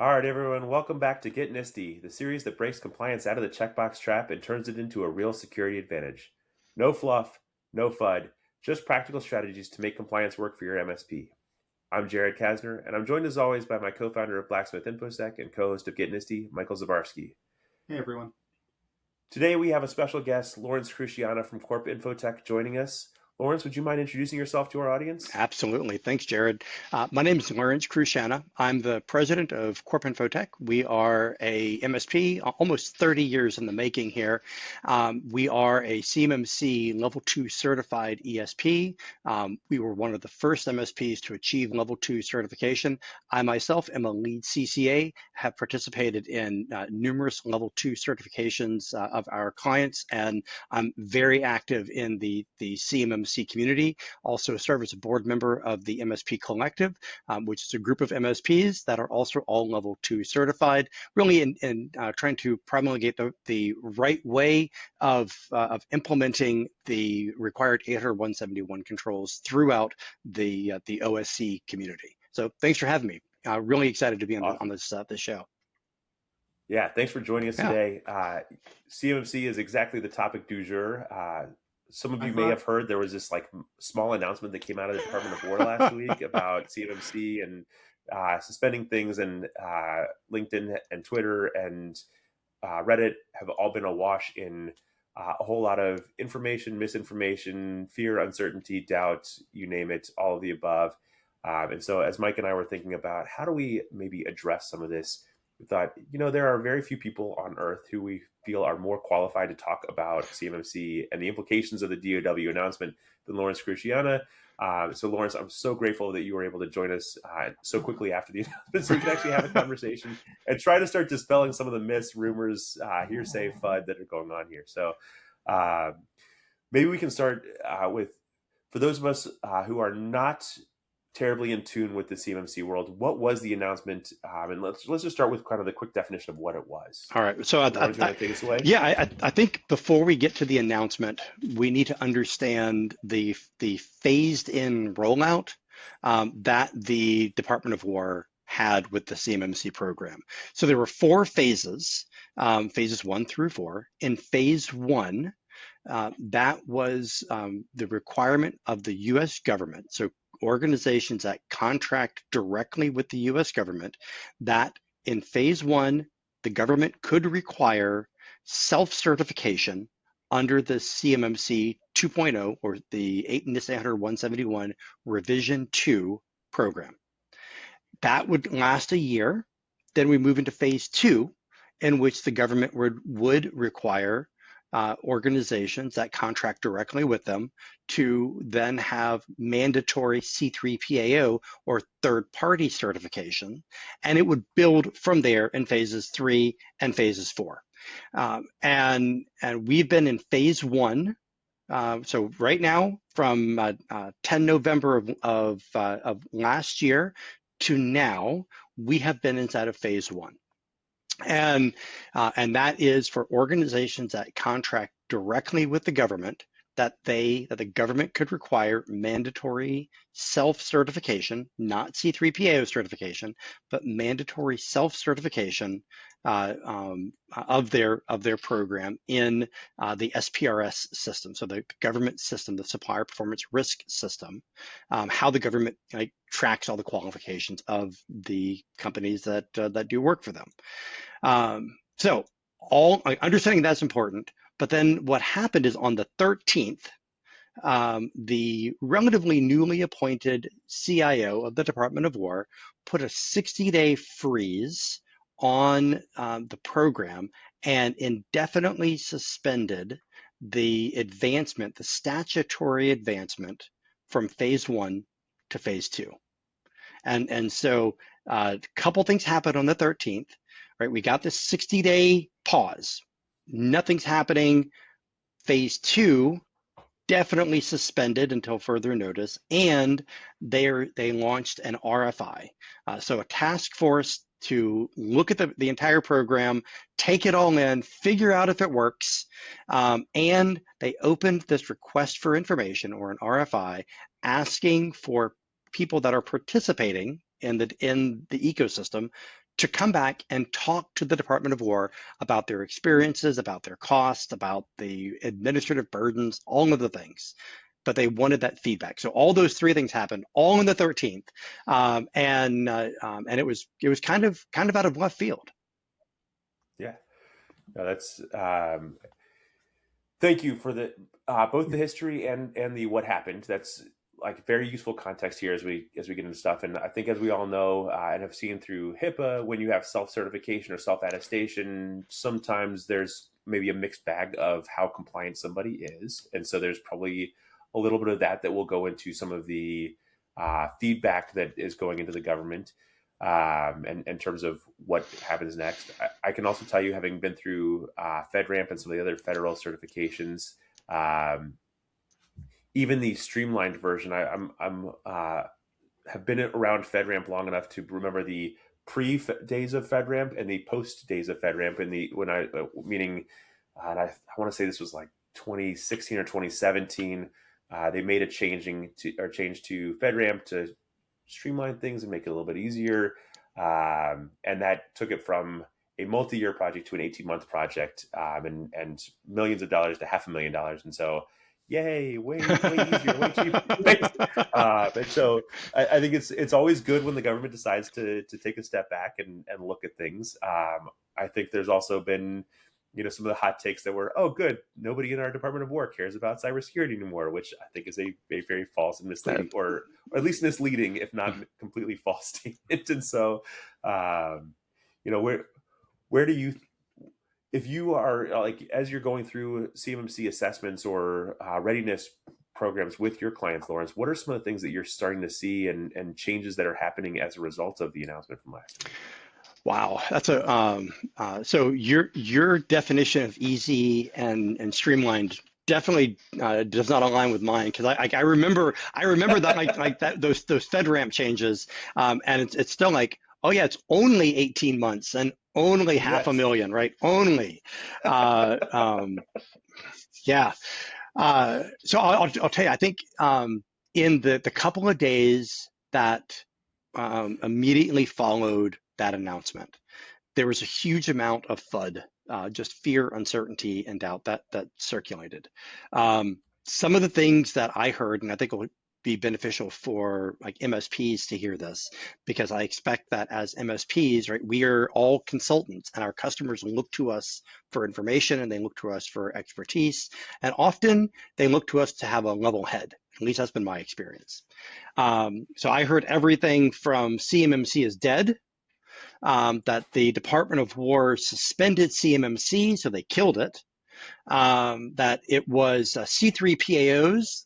All right, everyone, welcome back to Get NIST, the series that breaks compliance out of the checkbox trap and turns it into a real security advantage. No fluff, no FUD, just practical strategies to make compliance work for your MSP. I'm Jared Kasner, and I'm joined as always by my co-founder of Blacksmith InfoSec and co-host of Get NIST, Michael Zabarski. Hey, everyone. Today we have a special guest, Lawrence Cruciana from Corp Infotech, joining us. Lawrence, would you mind introducing yourself to our audience? Absolutely. Thanks, Jared. My name is Lawrence Cruciana. I'm the president of Corp Infotech. We are a MSP, almost 30 years in the making here. We are a CMMC Level 2 certified ESP. We were one of the first MSPs to achieve Level 2 certification. I myself am a lead CCA, have participated in numerous Level 2 certifications of our clients, and I'm very active in the CMMC community. Also serve as a board member of the MSP Collective, which is a group of MSPs that are also all Level 2 certified, really in trying to promulgate the right way of implementing the required 800.171 controls throughout the OSC community. So thanks for having me. Really excited to be on this show. Yeah, thanks for joining us Yeah. today. CMMC is exactly the topic du jour. Some of you may have heard there was this small announcement that came out of the Department of War last week about CMMC and suspending things, and LinkedIn and Twitter and Reddit have all been awash in a whole lot of information, misinformation, fear, uncertainty, doubt, you name it, all of the above. And so as Mike and I were thinking about how do we maybe address some of this, we thought, there are very few people on earth who we feel are more qualified to talk about CMMC and the implications of the DOW announcement than Lawrence Cruciana. So Lawrence, I'm so grateful that you were able to join us so quickly after the announcement so we could actually have a conversation and try to start dispelling some of the myths, rumors, hearsay, FUD that are going on here. So maybe we can start with, for those of us who are not terribly in tune with the CMMC world, what was the announcement? And let's just start with kind of the quick definition of what it was. All right. So Lawrence, you want to take us away? Yeah, I think before we get to the announcement, we need to understand the phased-in rollout that the Department of War had with the CMMC program. So there were 4 phases, phases 1 through 4. In phase 1, that was the requirement of the U.S. government. So organizations that contract directly with the U.S. government, that in phase 1, the government could require self-certification under the CMMC 2.0 or the 800.171 Revision 2 program. That would last a year. Then we move into phase 2, in which the government would require organizations that contract directly with them to then have mandatory C3PAO or third-party certification, and it would build from there in phases 3 and phases 4. And we've been in phase 1. So right now, from 10 November of last year to now, we have been inside of phase 1. And that is for organizations that contract directly with the government, that the government could require mandatory self-certification, not C3PAO certification, but mandatory self-certification of their program in the SPRS system. So the government system, the Supplier Performance Risk System, how the government tracks all the qualifications of the companies that do work for them. So understanding that's important, but then what happened is on the 13th, the relatively newly appointed CIO of the Department of War put a 60-day freeze on the program and indefinitely suspended the advancement, the statutory advancement from phase 1 to phase 2. And so a couple things happened on the 13th. Right, we got this 60-day pause. Nothing's happening. Phase 2 definitely suspended until further notice, and they launched an RFI, so a task force to look at the entire program, take it all in, figure out if it works, and they opened this request for information, or an RFI, asking for people that are participating in the ecosystem to come back and talk to the Department of War about their experiences, about their costs, about the administrative burdens, all of the things. But they wanted that feedback. So all those three things happened all on the 13th, and it was kind of out of left field. Yeah, no, that's thank you for the both the history and the what happened. That's like very useful context here as we get into stuff. And I think as we all know and have seen through HIPAA, when you have self certification or self attestation, sometimes there's maybe a mixed bag of how compliant somebody is, and so there's probably a little bit of that will go into some of the feedback that is going into the government. And in terms of what happens next, I can also tell you, having been through FedRAMP and some of the other federal certifications, even the streamlined version, I'm have been around FedRAMP long enough to remember the pre days of FedRAMP and the post days of FedRAMP. And the when I meaning, and I want to say this was like 2016 or 2017. They made a change to FedRAMP to streamline things and make it a little bit easier. And that took it from a multi-year project to an 18-month project, and millions of dollars to $500,000. And so, yay, way easier, way cheaper. And so I think it's always good when the government decides to take a step back and look at things. I think there's also been some of the hot takes that were, oh, good, nobody in our Department of War cares about cybersecurity anymore, which I think is a very false and misleading, or at least misleading, if not completely false statement. And so, where do you, if you are like, as you're going through CMMC assessments or readiness programs with your clients, Lawrence, what are some of the things that you're starting to see and changes that are happening as a result of the announcement from last week? Wow, that's so your definition of easy and streamlined definitely does not align with mine, because I remember that like that those FedRAMP changes, and it's still like, oh yeah, it's only 18 months and only half a million, right? Only, yeah. So I'll tell you, I think in the couple of days that immediately followed that announcement, there was a huge amount of FUD, just fear, uncertainty, and doubt that circulated. Some of the things that I heard, and I think it will be beneficial for like MSPs to hear this, because I expect that as MSPs, right, we are all consultants, and our customers look to us for information, and they look to us for expertise, and often they look to us to have a level head. At least that's been my experience. So I heard everything from CMMC is dead, that the Department of War suspended CMMC, so they killed it, that it was C3PAOs,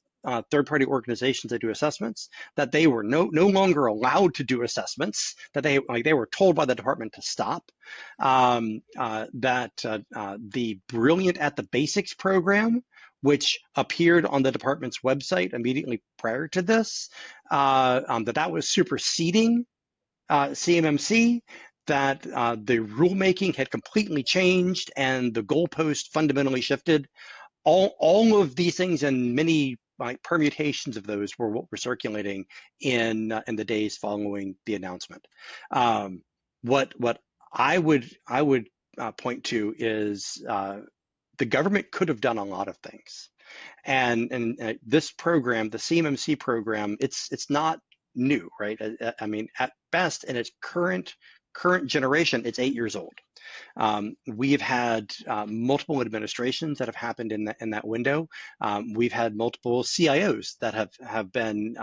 third-party organizations that do assessments, that they were no longer allowed to do assessments, that they were told by the department to stop, that the Brilliant at the Basics program, which appeared on the department's website immediately prior to this, that was superseding CMMC, that the rulemaking had completely changed and the goalpost fundamentally shifted. All of these things and many permutations of those were what were circulating in the days following the announcement. What I would point to is the government could have done a lot of things, and this program, the CMMC program, it's not new, right? I mean, at best, in its current generation, it's 8 years old. We've had multiple administrations that have happened in that window. We've had multiple CIOs that have been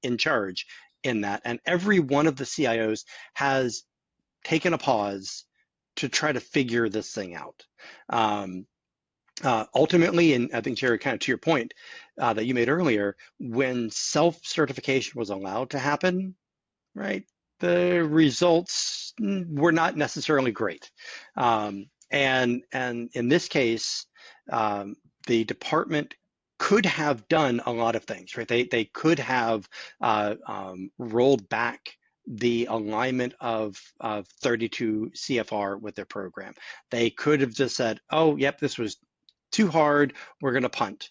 in charge in that, and every one of the CIOs has taken a pause to try to figure this thing out. Ultimately, and I think, Jerry, kind of to your point that you made earlier, when self-certification was allowed to happen, right, the results were not necessarily great. And in this case, the department could have done a lot of things, right? They could have rolled back the alignment of 32 CFR with their program. They could have just said, oh, yep, this was too hard, we're going to punt.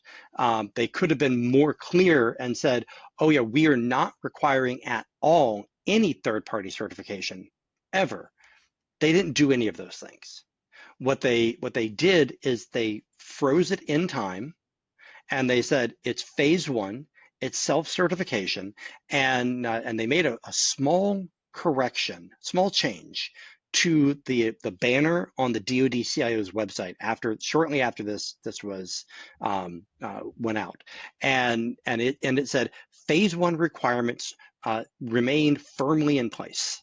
They could have been more clear and said, oh yeah, we are not requiring at all any third-party certification However, they didn't do any of those things. What they did is they froze it in time, and they said it's phase one, it's self-certification, and they made a small correction, small change to the banner on the DoD CIO's website shortly after this was went out, and it said phase one requirements remain firmly in place,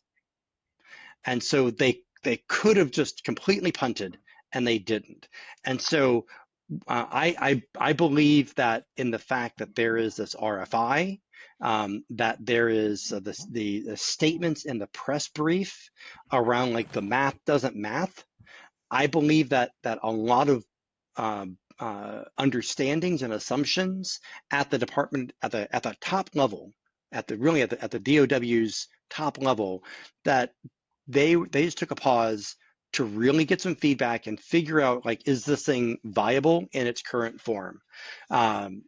and so they could have just completely punted, and they didn't, and so I believe that in the fact that there is this RFI, that there is the statements in the press brief around like the math doesn't math. I believe that a lot of understandings and assumptions at the department at the top level, at the DOW's top level, that they just took a pause to really get some feedback and figure out, like, is this thing viable in its current form? And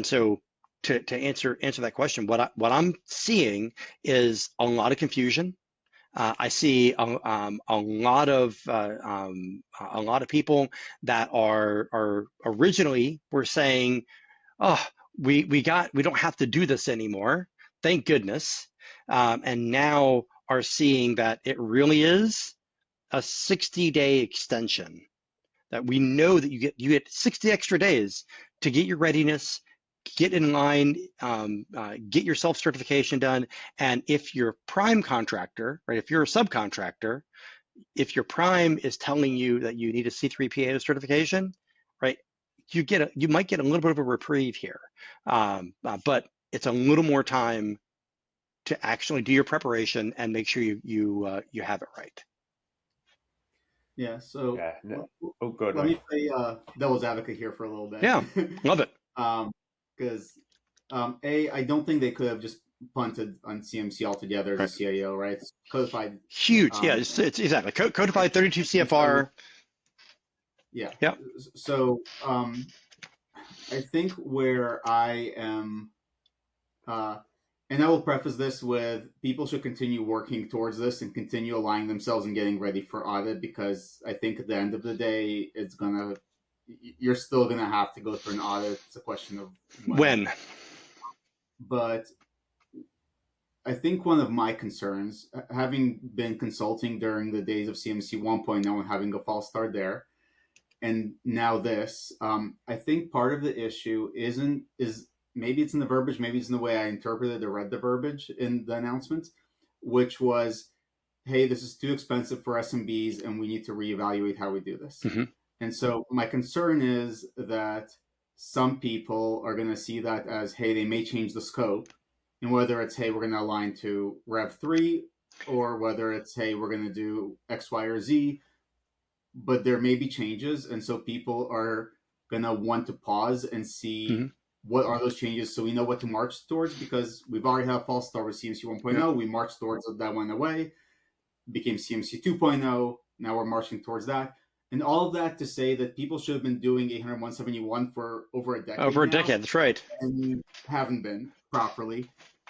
so to answer that question, what I'm seeing is a lot of confusion. I see a lot of people that are originally were saying, oh, we don't have to do this anymore, thank goodness, and now are seeing that it really is a 60-day extension, that we know that you get 60 extra days to get your readiness, get in line, get your self-certification done. And if your prime contractor, right, if you're a subcontractor, if your prime is telling you that you need a C3PAO certification, right, you might get a little bit of a reprieve here, but it's a little more time to actually do your preparation and make sure you have it right. Yeah, so Yeah. No. Oh, go ahead, let Mike. me play devil's advocate here for a little bit. Yeah, love it. Because I don't think they could have just punted on CMC altogether as Right. a CIO, right? It's codified. Huge. Yeah, it's exactly codified 32 CFR. Yeah. Yeah. So I think where I am, and I will preface this with, people should continue working towards this and continue aligning themselves and getting ready for audit, because I think at the end of the day, you're still gonna have to go through an audit. It's a question of when. But I think one of my concerns, having been consulting during the days of CMC 1.0 and having a false start there, and now this, I think part of the issue is maybe it's in the verbiage, maybe it's in the way I interpreted or read the verbiage in the announcement, which was, hey, this is too expensive for SMBs and we need to reevaluate how we do this. Mm-hmm. And so my concern is that some people are going to see that as, hey, they may change the scope. And whether it's, hey, we're going to align to Rev 3, or whether it's, hey, we're going to do X, Y, or Z, but there may be changes. And so people are going to want to pause and see, mm-hmm, what are those changes, so we know what to march towards, because we've already had a false start with CMC 1.0. Yeah. We marched towards it, that went away, became CMC 2.0. Now we're marching towards that. And all of that to say that people should have been doing 800-171 for over a decade. Over a decade, that's right. And haven't been properly.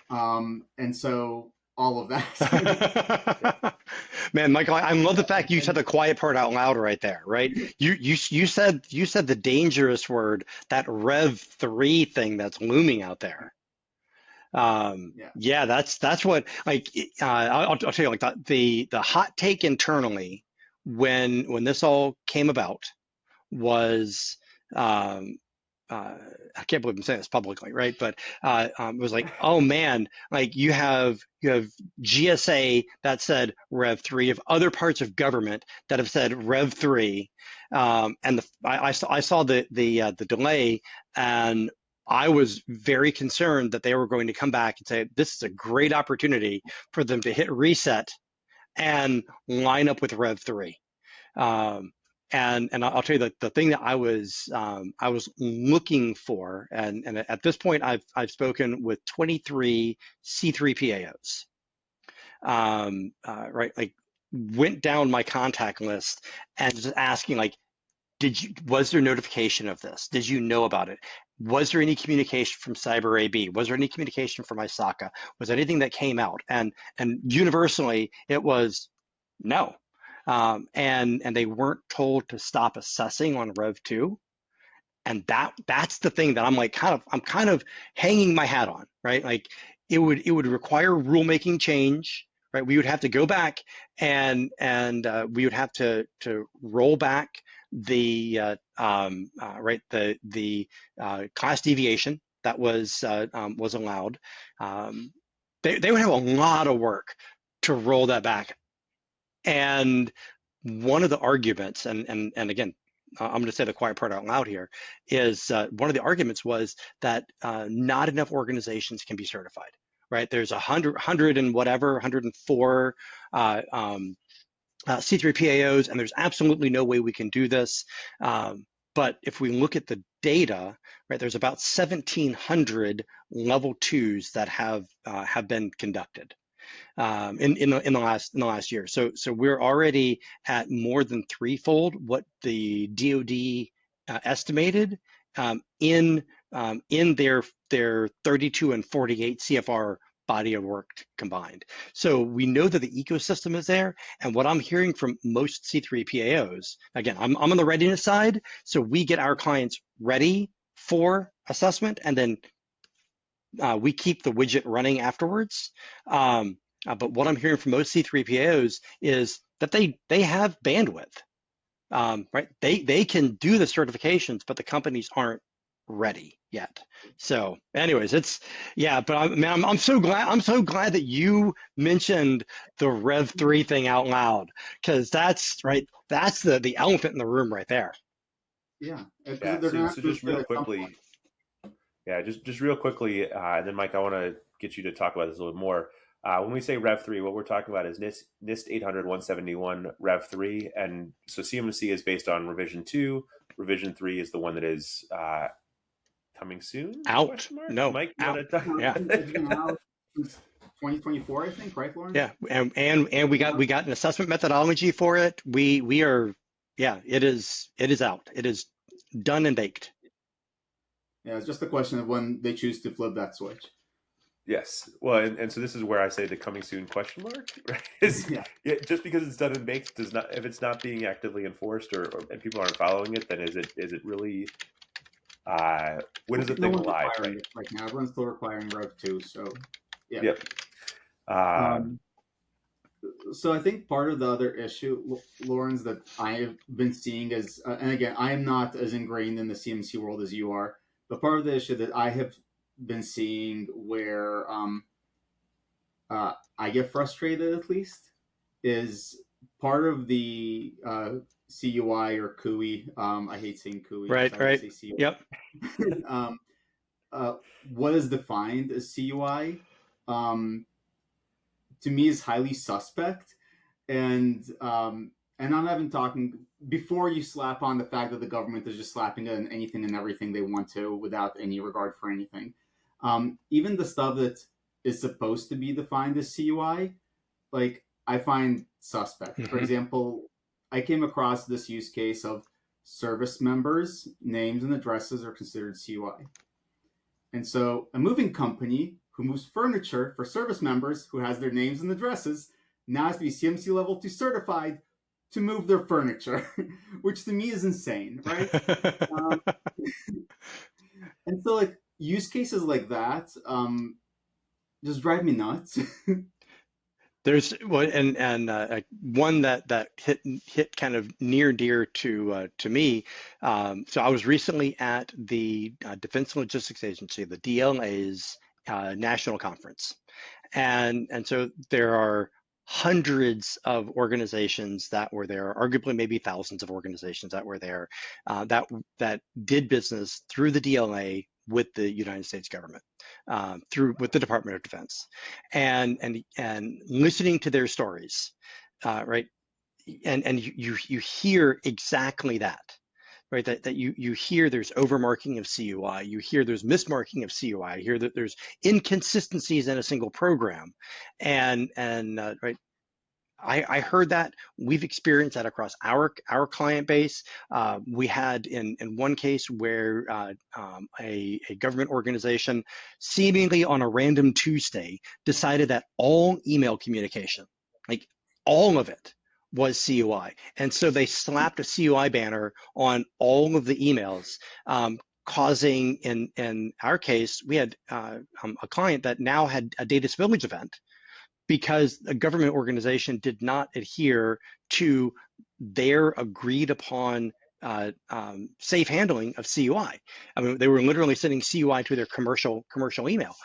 And so all of that. Man, Michael, I love the fact you said the quiet part out loud right there, right? You said the dangerous word, that Rev 3 thing that's looming out there. Yeah, that's what, like, I'll tell you, like, the hot take internally when this all came about was, I can't believe I'm saying this publicly, right? But it was like, oh man, like you have GSA that said Rev 3, of other parts of government that have said Rev 3, and I saw the delay, and I was very concerned that they were going to come back and say this is a great opportunity for them to hit reset and line up with Rev 3. And I'll tell you that the thing that I was looking for, and at this point I've spoken with 23 C3PAOs, right? Like, went down my contact list and just asking, like, was there notification of this? Did you know about it? Was there any communication from Cyber AB? Was there any communication from ISACA? Was there anything that came out? And universally, it was no. And they weren't told to stop assessing on Rev 2. And that's the thing that I'm kind of hanging my hat on, right? Like it would require rulemaking change, right? We would have to go back and we would have to roll back the class deviation that was allowed. They would have a lot of work to roll that back. And one of the arguments, and again, I'm going to say the quiet part out loud here, is one of the arguments was that not enough organizations can be certified, right? There's 100 and whatever, 104 C3PAOs, and there's absolutely no way we can do this. But if we look at the data, right, there's about 1,700 level 2s that have been conducted in the last year. So we're already at more than threefold what the DoD estimated in their 32 and 48 CFR body of work combined. So we know that the ecosystem is there. And what I'm hearing from most C3PAOs, again, I'm on the readiness side, so we get our clients ready for assessment, and then we keep the widget running afterwards. But what I'm hearing from most C3PAOs is that they have bandwidth, right? They can do the certifications, but the companies aren't ready yet. So anyways, but I'm so glad that you mentioned the Rev 3 thing out loud, because that's the elephant in the room right there. Yeah. So just real quickly, just real quickly, and then Mike, I want to get you to talk about this a little bit more. When we say Rev 3, what we're talking about is NIST 800-171 Rev 3. And so CMMC is based on Revision 2. Revision 3 is the one that is coming soon? Out. No. Mike, out. Yeah. 2024, I think, right, Lawrence? Yeah. And we got an assessment methodology for it. We are, it is out. It is done and baked. Yeah, it's just a question of when they choose to flip that switch. Yes. Well, and so this is where I say the coming soon question mark, right? Just because it's done and baked does not, if it's not being actively enforced or and people aren't following it, then is it really, when is the thing live? Right now, everyone's still requiring Rev 2, so yeah. Yep. So I think part of the other issue, Lawrence, that I've been seeing is, and again, I am not as ingrained in the CMC world as you are, but part of the issue that I have been seeing where I get frustrated, at least, is part of the CUI or CUI. I hate saying CUI. Right. Yep. What is defined as CUI, to me, is highly suspect, and I'm not even talking before you slap on the fact that the government is just slapping on anything and everything they want to without any regard for anything. Even the stuff that is supposed to be defined as CUI, like, I find suspect. Mm-hmm. For example, I came across this use case of service members' names and addresses are considered CUI. And so a moving company who moves furniture for service members who has their names and addresses now has to be CMC Level 2 certified to move their furniture, which to me is insane, right? And so, like, use cases like that just drive me nuts. There's one that hit kind of near dear to me. So I was recently at the Defense Logistics Agency, the DLA's national conference, and so there are hundreds of organizations that were there, arguably maybe thousands of organizations that were there, that did business through the DLA with the United States government, with the Department of Defense, and listening to their stories, right? And you hear exactly that, right? That you hear there's overmarking of CUI, you hear there's mismarking of CUI, you hear that there's inconsistencies in a single program, and right. I heard that. We've experienced that across our client base. We had in one case where a government organization, seemingly on a random Tuesday, decided that all email communication, like all of it, was CUI, and so they slapped a CUI banner on all of the emails. Causing, in our case, we had a client that now had a data spillage event because a government organization did not adhere to their agreed upon safe handling of CUI. I mean, they were literally sending CUI to their commercial email.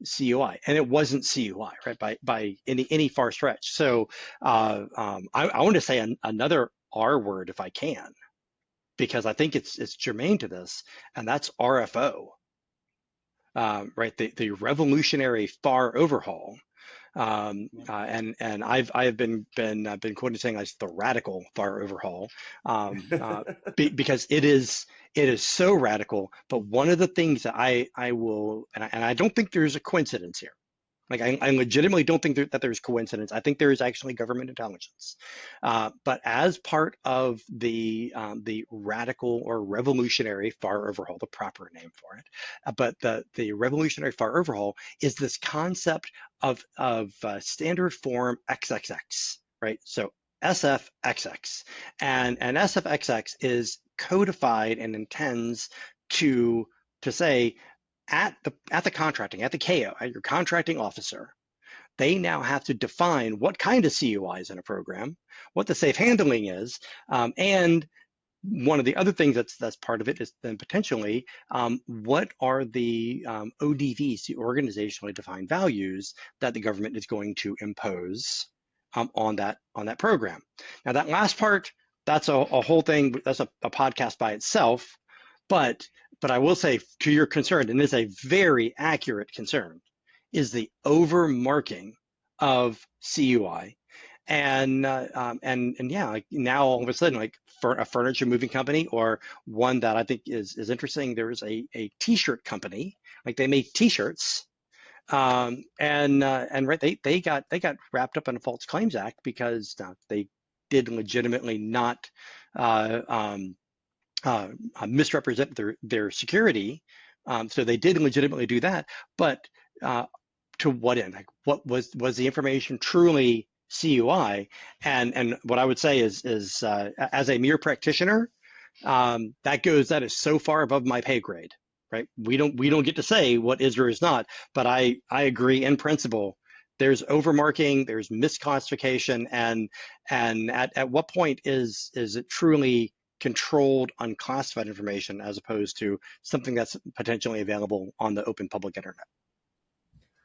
CUI, and it wasn't CUI, right? By any far stretch. So I want to say another R word if I can, because I think it's germane to this, and that's RFO, right? The revolutionary FAR overhaul. And I've been quoted saying it's the radical FAR overhaul, because it is so radical. But one of the things that I will, and I don't think there's a coincidence here. Like I legitimately don't think that there's coincidence. I think there is actually government intelligence. But as part of the radical or revolutionary FAR overhaul, the proper name for it, but the revolutionary FAR overhaul is this concept of standard form XXX, right? So SFXX, and SFXX is codified and intends to say, at the contracting, at the KO, at your contracting officer, they now have to define what kind of CUI is in a program, what the safe handling is, and one of the other things that's part of it is then potentially what are the ODVs, the organizationally defined values, that the government is going to impose on that program. Now that last part, that's a whole thing. That's a podcast by itself, but I will say, to your concern, and this is a very accurate concern, is the overmarking of CUI. And yeah, like now all of a sudden, like for a furniture moving company, or one that I think is interesting, there is a t-shirt company, like they make t-shirts, and right, they got wrapped up in a False Claims Act because they did legitimately not misrepresent their security. So they did legitimately do that, but to what end? Like, what was the information truly CUI? And what I would say is as a mere practitioner, that is so far above my pay grade, right? We don't get to say what is or is not, but I agree in principle. There's overmarking, there's misclassification, and at what point is it truly controlled unclassified information as opposed to something that's potentially available on the open public internet?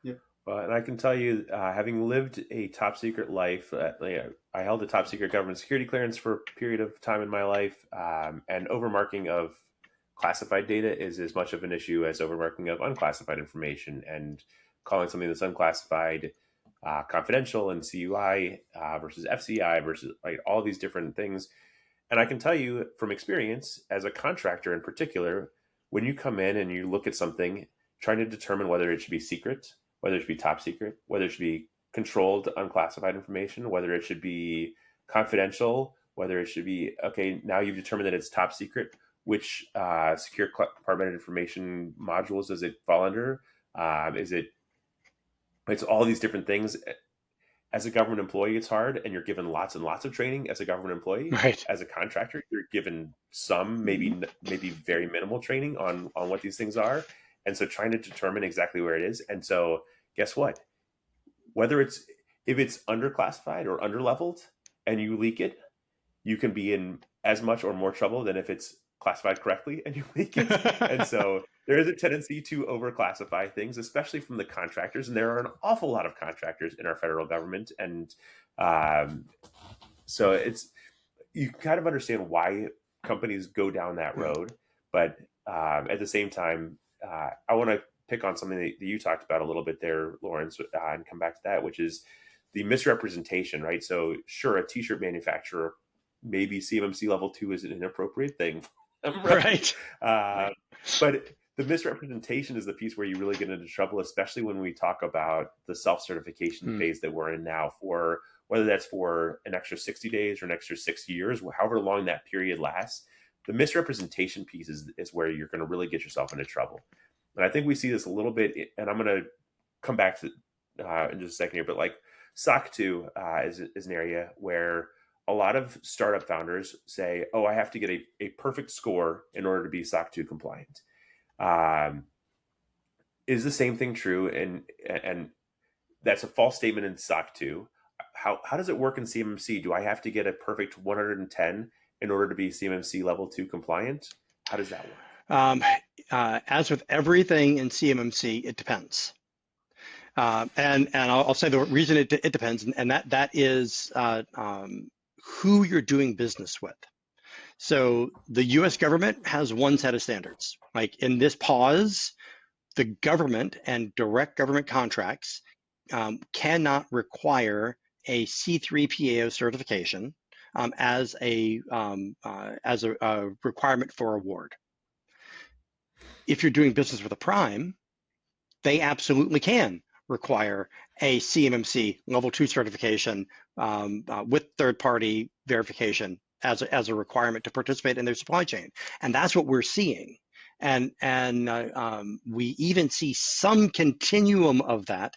Yep. And I can tell you, having lived a top secret life, I held a top secret government security clearance for a period of time in my life, and overmarking of classified data is as much of an issue as overmarking of unclassified information, and calling something that's unclassified confidential and CUI versus FCI versus like all these different things. And I can tell you from experience, as a contractor in particular, when you come in and you look at something, trying to determine whether it should be secret, whether it should be top secret, whether it should be controlled unclassified information, whether it should be confidential, whether it should be, okay, now you've determined that it's top secret, which secure compartmented information modules does it fall under? It's all these different things. As a government employee, it's hard, and you're given lots and lots of training as a government employee. Right. As a contractor, you're given some, maybe very minimal training on what these things are. And so trying to determine exactly where it is. And so guess what? If it's underclassified or underleveled and you leak it, you can be in as much or more trouble than if it's classified correctly and you leak it. And so there is a tendency to overclassify things, especially from the contractors. And there are an awful lot of contractors in our federal government. And so you kind of understand why companies go down that road. But at the same time, I want to pick on something that you talked about a little bit there, Lawrence, and come back to that, which is the misrepresentation, right? So sure, a t-shirt manufacturer, maybe CMMC Level 2 is an inappropriate thing. Right. But the misrepresentation is the piece where you really get into trouble, especially when we talk about the self-certification phase that we're in now for whether that's for an extra 60 days or an extra 6 years, however long that period lasts, the misrepresentation piece is where you're going to really get yourself into trouble. And I think we see this a little bit, and I'm going to come back to in just a second here, but like SOC 2 is an area where a lot of startup founders say, oh, I have to get a perfect score in order to be SOC 2 compliant. Is the same thing true? And that's a false statement in SOC 2. How does it work in CMMC? Do I have to get a perfect 110 in order to be CMMC level 2 compliant? How does that work? As with everything in CMMC, it depends. And I'll say the reason it depends, and that is who you're doing business with. So the U.S. government has one set of standards. Like in this pause, the government and direct government contracts cannot require a C3PAO certification as a requirement for award. If you're doing business with a prime, they absolutely can require a CMMC level 2 certification with third-party verification as a requirement to participate in their supply chain, and that's what we're seeing. And we even see some continuum of that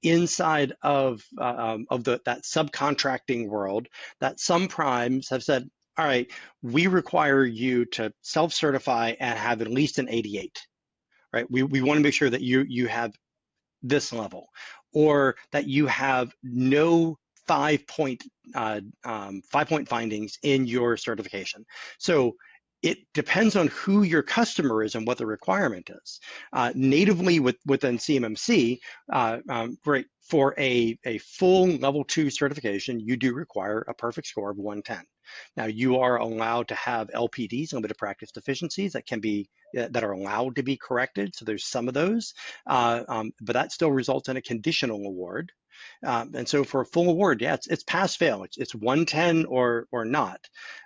inside of that subcontracting world, that some primes have said, all right, we require you to self-certify and have at least an 88, right? We want to make sure that you have this level, or that you have no 5-point findings in your certification. So it depends on who your customer is and what the requirement is. Natively within CMMC, right, for a full level 2 certification, you do require a perfect score of 110. Now you are allowed to have LPDs, limited practice deficiencies, that are allowed to be corrected. So there's some of those, but that still results in a conditional award. And so for a full award, yeah, it's pass fail. It's 110 or not.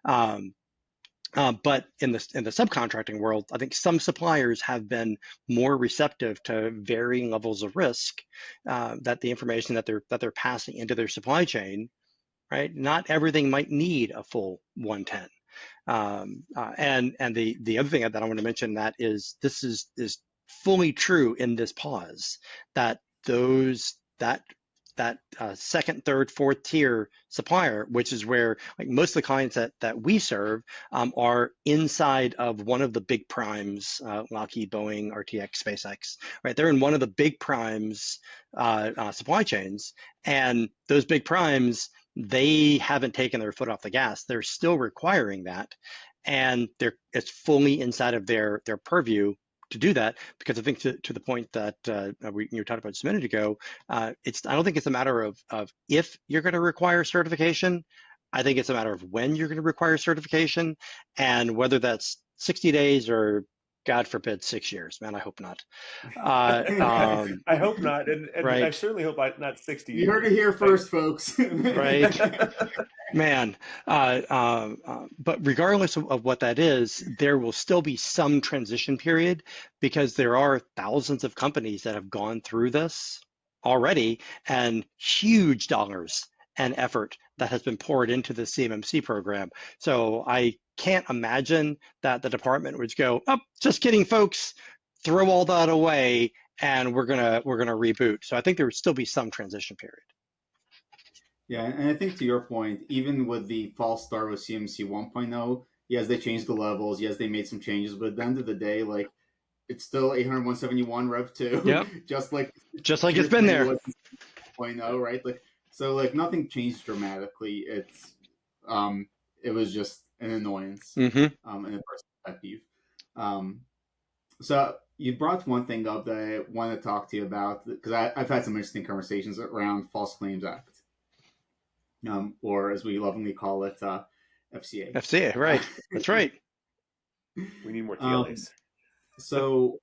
But in the subcontracting world, I think some suppliers have been more receptive to varying levels of risk that the information that they're passing into their supply chain, right? Not everything might need a full 110. And the other thing that I want to mention that is this is fully true in this pause, that that second, third, fourth tier supplier, which is where like most of the clients that we serve are inside of one of the big primes, Lockheed, Boeing, RTX, SpaceX, right? They're in one of the big primes supply chains, and those big primes, they haven't taken their foot off the gas. They're still requiring that, and it's fully inside of their purview to do that, because I think to the point that you talked about just a minute ago, I don't think it's a matter of if you're going to require certification. I think it's a matter of when you're going to require certification, and whether that's 60 days or, God forbid, 6 years. Man, I hope not. I hope not, and right. I certainly hope not 60 years. You heard it here first, folks. Right. Man, but regardless of what that is, there will still be some transition period, because there are thousands of companies that have gone through this already, and huge dollars and effort that has been poured into the CMMC program. So I can't imagine that the department would go, oh, just kidding, folks, throw all that away, and we're gonna reboot. So I think there would still be some transition period. Yeah, and I think to your point, even with the false start with CMC 1.0, yes, they changed the levels, yes, they made some changes, but at the end of the day, like, it's still 80171 Rev 2. Yep. just like it's been there. 1.0, right? Like, so like nothing changed dramatically. It was just an annoyance, and a personal pet peeve. So you brought one thing up that I want to talk to you about, because I've had some interesting conversations around False Claims Act. Or as we lovingly call it, FCA. FCA, right? That's right. We need more TLAs. So,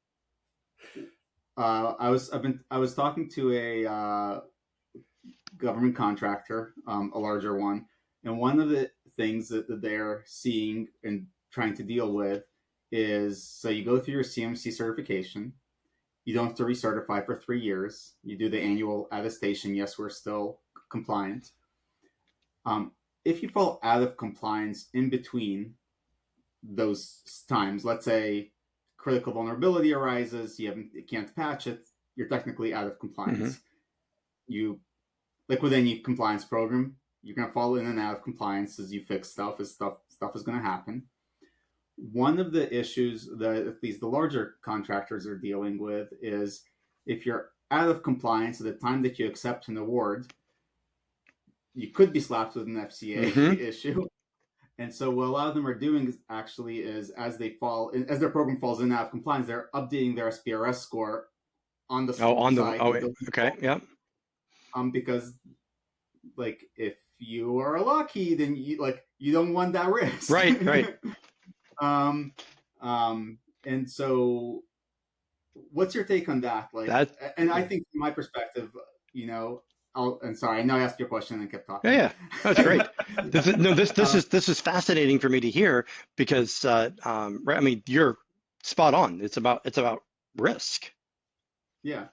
I was talking to a government contractor, a larger one, and one of the things that they're seeing and trying to deal with is, so you go through your CMC certification, you don't have to recertify for 3 years. You do the annual attestation. Yes, we're still compliant. If you fall out of compliance in between those times, let's say critical vulnerability arises, you can't patch it, you're technically out of compliance. You, like with any compliance program, you're going to fall in and out of compliance as you fix stuff, as stuff is going to happen. One of the issues that at least the larger contractors are dealing with is if you're out of compliance at the time that you accept an award, you could be slapped with an FCA issue. And so what a lot of them are doing is as their program falls in and out of compliance, they're updating their SPRS score on the side. Okay, yeah. Because like if you are lucky, then you don't want that risk. Right. And so what's your take on that? And I think from my perspective, and sorry, I know I asked your question and kept talking. Yeah, that's great. This is fascinating for me to hear because I mean, you're spot on. It's about risk. Yeah,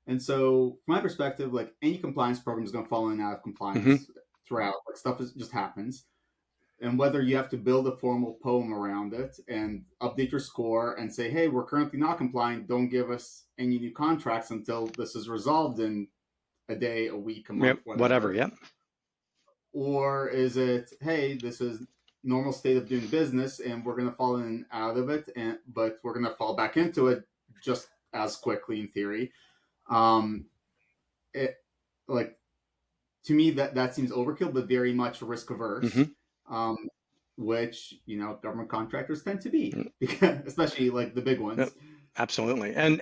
and so from my perspective, like any compliance program is going to fall in and out of compliance throughout. Like stuff just happens, and whether you have to build a formal poem around it and update your score and say, hey, we're currently not compliant. Don't give us any new contracts until this is resolved in a day, a week, a month, whatever. Yep. Or is it, hey, this is normal state of doing business and we're going to fall in and out of it, but we're going to fall back into it just as quickly in theory. To me, that seems overkill, but very much risk averse, which, government contractors tend to be, especially like the big ones. Absolutely. And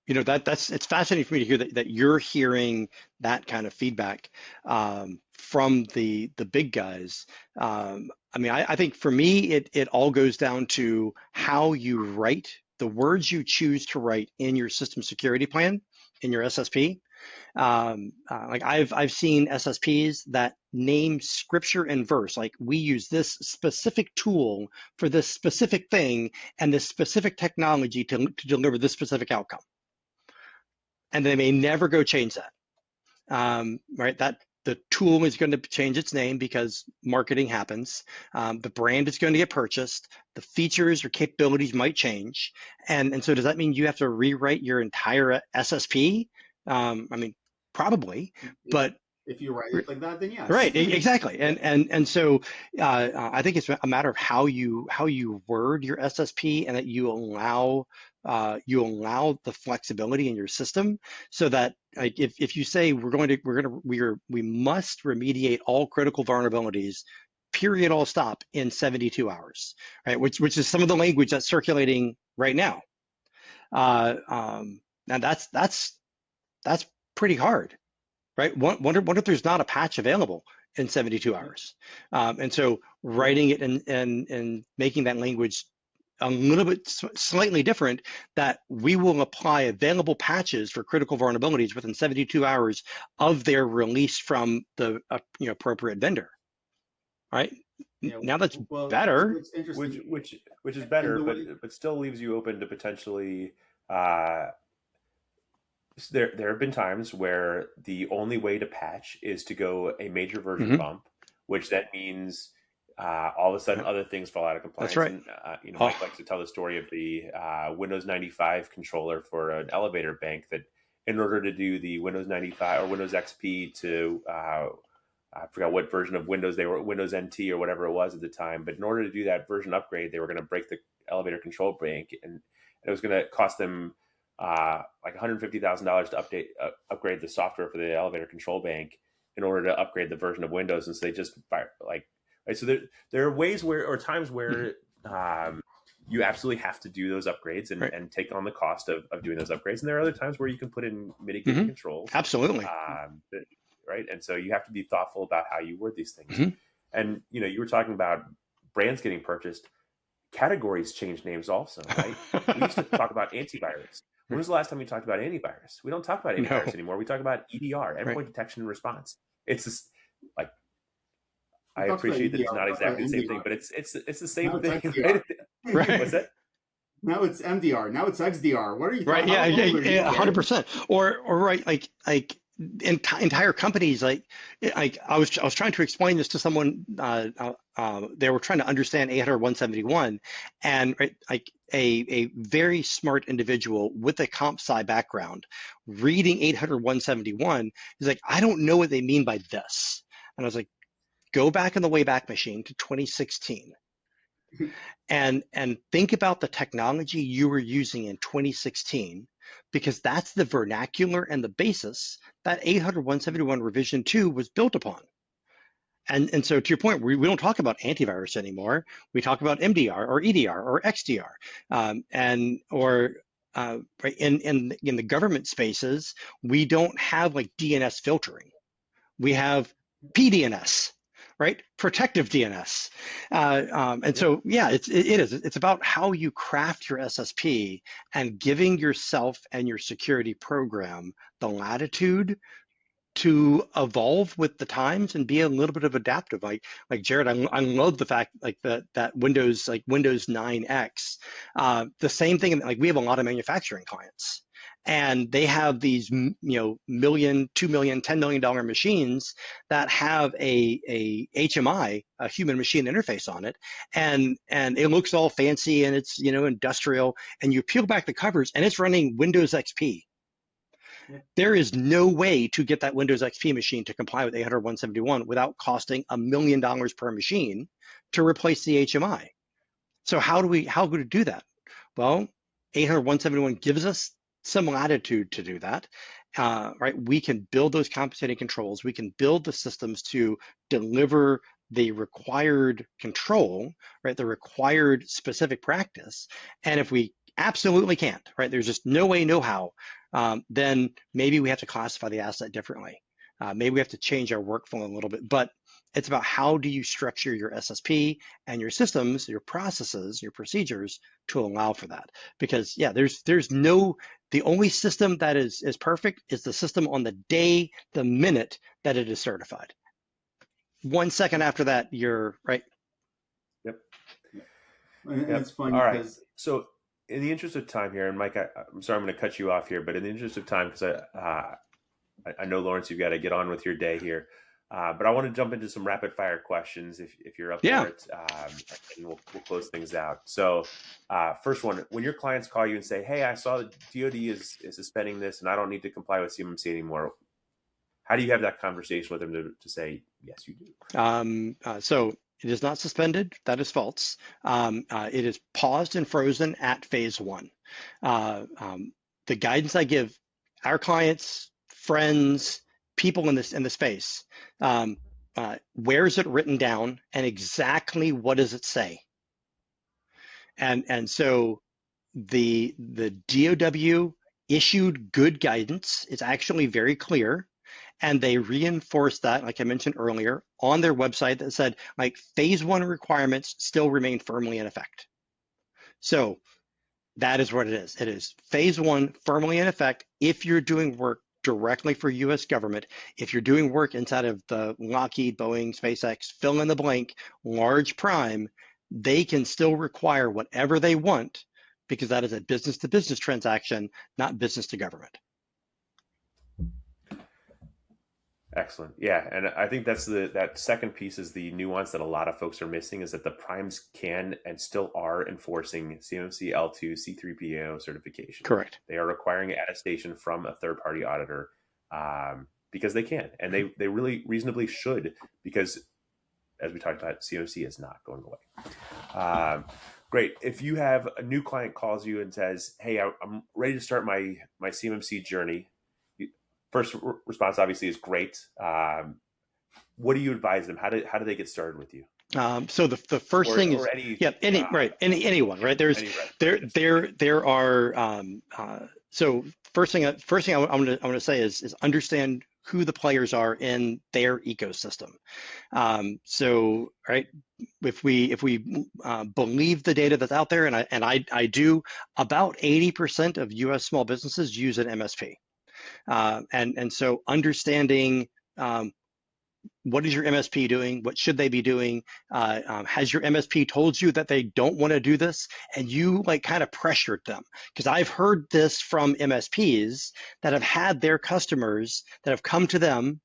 it's fascinating for me to hear that you're hearing that kind of feedback from the big guys. I mean, I think for me, it all goes down to how you write the words you choose to write in your system security plan, in your SSP. Like I've seen SSPs that name scripture and verse, like we use this specific tool for this specific thing and this specific technology to deliver this specific outcome. And they may never go change that, right? That the tool is going to change its name because marketing happens. The brand is going to get purchased. The features or capabilities might change. And so does that mean you have to rewrite your entire SSP? I mean, probably, but if you write it like that, then yes. Right, exactly. And so I think it's a matter of how you word your SSP and that you allow the flexibility in your system so that like if you say we must remediate all critical vulnerabilities, period, all stop in 72 hours, right? Which is some of the language that's circulating right now. And that's pretty hard, right? Wonder if there's not a patch available in 72 hours. And so writing it and making that language a little bit slightly different, that we will apply available patches for critical vulnerabilities within 72 hours of their release from the appropriate vendor, right? Yeah, now that's better. Which is better, but still leaves you open to potentially there have been times where the only way to patch is to go a major version bump, which then means all of a sudden other things fall out of compliance. That's right. And, Mike likes to tell the story of the Windows 95 controller for an elevator bank that in order to do the Windows 95 or Windows XP to I forgot what version of Windows they were, Windows NT or whatever it was at the time. But in order to do that version upgrade, they were going to break the elevator control bank, and it was going to cost them like $150,000 to upgrade the software for the elevator control bank in order to upgrade the version of Windows. And so they just right. So there are ways or times where you absolutely have to do those upgrades and take on the cost of doing those upgrades. And there are other times where you can put in mitigating controls. Absolutely. Right. And so you have to be thoughtful about how you word these things. And, you were talking about brands getting purchased. Categories change names also, right? We used to talk about antivirus. When was the last time we talked about antivirus? We don't talk about antivirus anymore. We talk about EDR, endpoint detection and response. It's just like, I appreciate that it's not exactly the same thing, but it's the same thing. Right. What's that? Now it's MDR. Now it's XDR. What are you talking about? Right. Yeah. 100%. Or right. Like entire companies, I was trying to explain this to someone. They were trying to understand 800.171, and right, like a very smart individual with a comp sci background reading 800.171 is like, I don't know what they mean by this. And I was like, go back in the Wayback Machine to 2016 and think about the technology you were using in 2016, because that's the vernacular and the basis that 800.171 revision 2 was built upon. And so to your point, we don't talk about antivirus anymore. We talk about MDR or EDR or XDR, right, in the government spaces, we don't have like DNS filtering. We have PDNS, right? Protective DNS. And so, yeah, it is. It's about how you craft your SSP and giving yourself and your security program the latitude to evolve with the times and be a little bit of adaptive. Like Jared, I love the fact like that Windows, like Windows 9X, the same thing. Like we have a lot of manufacturing clients, and they have these million, $2 million, $10 million machines that have a HMI, a human machine interface on it, and it looks all fancy and it's industrial. And you peel back the covers and it's running Windows XP. There is no way to get that Windows XP machine to comply with 800.171 without costing $1 million per machine to replace the HMI. So how do we do that? Well, 800.171 gives us some latitude to do that, right? We can build those compensating controls. We can build the systems to deliver the required control, right? The required specific practice. And if we absolutely can't, right? There's just no way, no how. Then maybe we have to classify the asset differently. Maybe we have to change our workflow a little bit, but it's about how do you structure your SSP and your systems, your processes, your procedures to allow for that. Because yeah, the only system that is perfect is the system on the day, the minute that it is certified. 1 second after that, you're right. Yep. And it's funny because. All right. So in the interest of time here, and Mike, I'm sorry, I'm going to cut you off here, but in the interest of time, because I know, Lawrence, you've got to get on with your day here. But I want to jump into some rapid fire questions if you're up for it, and we'll close things out. So first one, when your clients call you and say, hey, I saw the DoD is suspending this and I don't need to comply with CMMC anymore, how do you have that conversation with them to say, yes, you do? So it is not suspended. That is false. It is paused and frozen at phase 1. The guidance I give our clients, friends, people in the space, where is it written down and exactly what does it say? And so the DOW issued good guidance. It's actually very clear. And they reinforced that, like I mentioned earlier, on their website that said, like, phase 1 requirements still remain firmly in effect. So that is what it is. It is phase 1 firmly in effect. If you're doing work directly for US government, if you're doing work inside of the Lockheed, Boeing, SpaceX, fill in the blank, large prime, they can still require whatever they want because that is a business to business transaction, not business to government. Excellent. Yeah. And I think that second piece is the nuance that a lot of folks are missing, is that the primes can and still are enforcing CMMC L2 C3PAO certification. Correct. They are requiring attestation from a third-party auditor because they can, and they really reasonably should, because as we talked about, CMMC is not going away. Great. If you have a new client calls you and says, hey, I'm ready to start my CMMC journey, first response obviously is great. What do you advise them? How do they get started with you? So the first thing is anyone, right? There are so first thing I'm going to say is understand who the players are in their ecosystem. So right, if we believe the data that's out there, and I do, about 80% of U.S. small businesses use an MSP. And so understanding what is your MSP doing? What should they be doing? Has your MSP told you that they don't want to do this? And you like kind of pressured them. Because I've heard this from MSPs that have had their customers that have come to them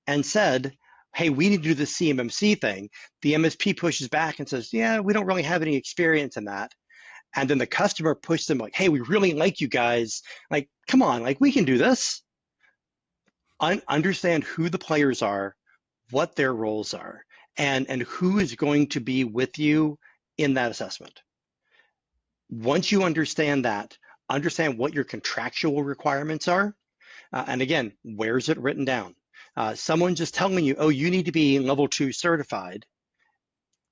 and said, hey, we need to do the CMMC thing. The MSP pushes back and says, yeah, we don't really have any experience in that. And then the customer pushes them like, hey, we really like you guys. Like, come on, like we can do this. Understand who the players are, what their roles are, and who is going to be with you in that assessment. Once you understand that, understand what your contractual requirements are. And again, where's it written down? Someone just telling you, oh, you need to be level 2 certified.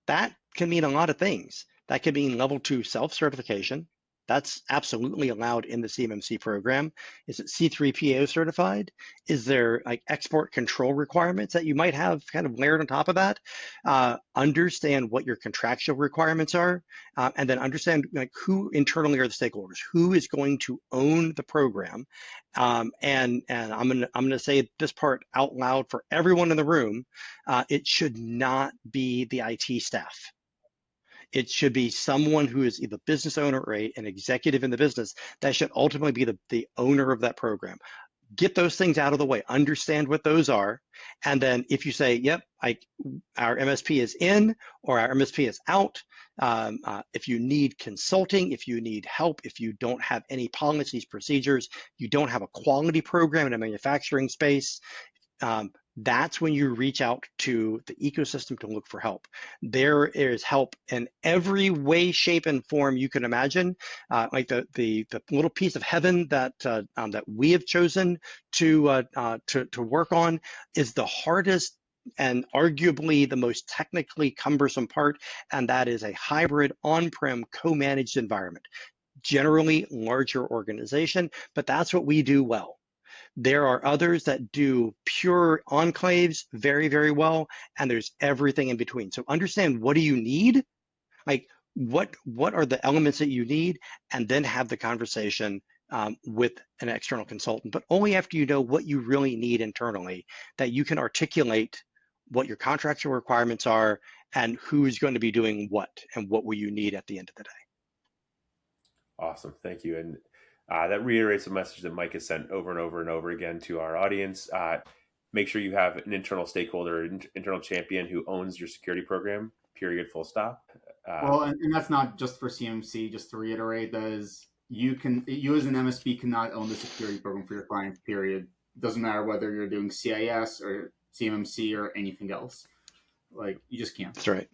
That can mean a lot of things. That could mean level 2 self-certification. That's absolutely allowed in the CMMC program. Is it C3PO certified? Is there like export control requirements that you might have kind of layered on top of that? Understand what your contractual requirements are, and then understand like who internally are the stakeholders, who is going to own the program. And I'm gonna say this part out loud for everyone in the room. It should not be the IT staff. It should be someone who is either business owner or an executive in the business that should ultimately be the owner of that program. Get those things out of the way, understand what those are. And then if you say, yep, our MSP is in or our MSP is out, if you need consulting, if you need help, if you don't have any policies, procedures, you don't have a quality program in a manufacturing space, that's when you reach out to the ecosystem to look for help. There is help in every way, shape, and form you can imagine. Like the little piece of heaven that we have chosen to work on is the hardest and arguably the most technically cumbersome part, and that is a hybrid on-prem co-managed environment. Generally larger organization, but that's what we do well. There are others that do pure enclaves very, very well, and there's everything in between. So understand, what do you need? Like what are the elements that you need, and then have the conversation with an external consultant, but only after you know what you really need internally, that you can articulate what your contractual requirements are and who's going to be doing what and what will you need at the end of the day. Awesome. Thank you. And that reiterates a message that Mike has sent over and over and over again to our audience. Make sure you have an internal stakeholder, internal champion who owns your security program, period, full stop. Well, and that's not just for CMC, just to reiterate, that is, you as an MSP cannot own the security program for your client, period. It doesn't matter whether you're doing CIS or CMMC or anything else. Like, you just can't. That's right.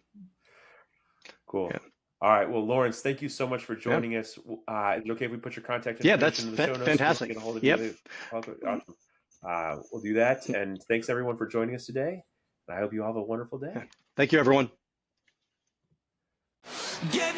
Cool. Yeah. All right. Well, Lawrence, thank you so much for joining us. Is it okay if we put your contact information in the show notes? Fantastic. Get a hold of you. Awesome. We'll do that. And thanks everyone for joining us today. And I hope you all have a wonderful day. Thank you, everyone. Get